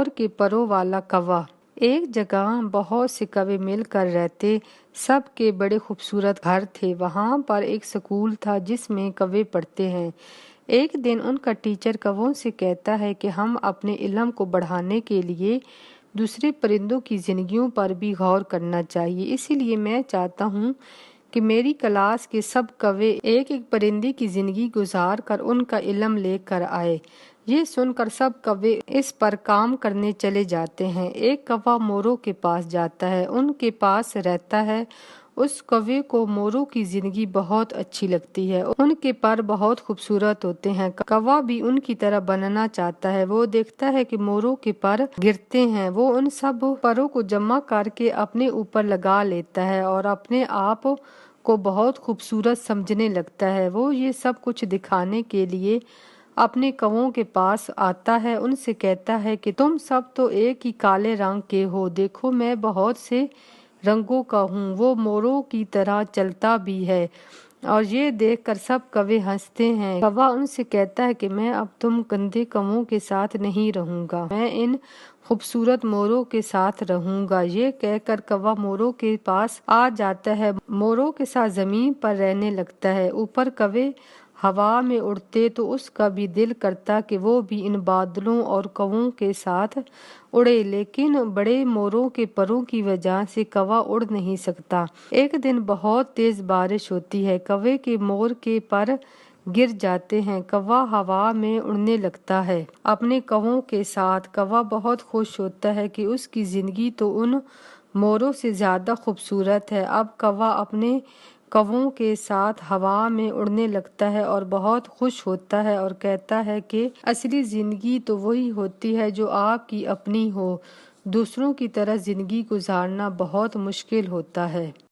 مور کے پروں والا کوا۔ ایک جگہ بہت سے کوے مل کر رہتے، سب کے بڑے خوبصورت گھر تھے۔ وہاں پر ایک سکول تھا جس میں کوے پڑھتے ہیں۔ ایک دن ان کا ٹیچر کووں سے کہتا ہے کہ ہم اپنے علم کو بڑھانے کے لیے دوسرے پرندوں کی زندگیوں پر بھی غور کرنا چاہیے، اسی لیے میں چاہتا ہوں کہ میری کلاس کے سب کوے ایک ایک پرندے کی زندگی گزار کر ان کا علم لے کر آئے۔ یہ سن کر سب کوے اس پر کام کرنے چلے جاتے ہیں۔ ایک کوا موروں کے پاس جاتا ہے، ان کے پاس رہتا ہے۔ اس کوے کو موروں کی زندگی بہت اچھی لگتی ہے، ان کے پر بہت خوبصورت ہوتے ہیں۔ کوا بھی ان کی طرح بننا چاہتا ہے۔ وہ دیکھتا ہے کہ موروں کے پر گرتے ہیں، وہ ان سب پروں کو جمع کر کے اپنے اوپر لگا لیتا ہے اور اپنے آپ کو بہت خوبصورت سمجھنے لگتا ہے۔ وہ یہ سب کچھ دکھانے کے لیے اپنے کووں کے پاس آتا ہے، ان سے کہتا ہے کہ تم سب تو ایک ہی کالے رنگ کے ہو، دیکھو میں بہت سے رنگوں کا ہوں۔ وہ موروں کی طرح چلتا بھی ہے اور یہ دیکھ کر سب کوے ہنستے ہیں۔ کوا ان سے کہتا ہے کہ میں اب تم گندے کووں کے ساتھ نہیں رہوں گا، میں ان خوبصورت موروں کے ساتھ رہوں گا۔ یہ کہہ کر کوا موروں کے پاس آ جاتا ہے، موروں کے ساتھ زمین پر رہنے لگتا ہے۔ اوپر کوے ہوا میں اڑتے تو اس کا بھی دل کرتا کہ وہ بھی ان بادلوں اور کووں کے ساتھ اڑے، لیکن بڑے موروں کے پروں کی وجہ سے کوا اڑ نہیں سکتا۔ ایک دن بہت تیز بارش ہوتی ہے، کوے کے مور کے پر گر جاتے ہیں، کوا ہوا میں اڑنے لگتا ہے اپنے کووں کے ساتھ۔ کوا بہت خوش ہوتا ہے کہ اس کی زندگی تو ان موروں سے زیادہ خوبصورت ہے۔ اب کوا اپنے کووں کے ساتھ ہوا میں اڑنے لگتا ہے اور بہت خوش ہوتا ہے اور کہتا ہے کہ اصلی زندگی تو وہی ہوتی ہے جو آپ کی اپنی ہو، دوسروں کی طرح زندگی گزارنا بہت مشکل ہوتا ہے۔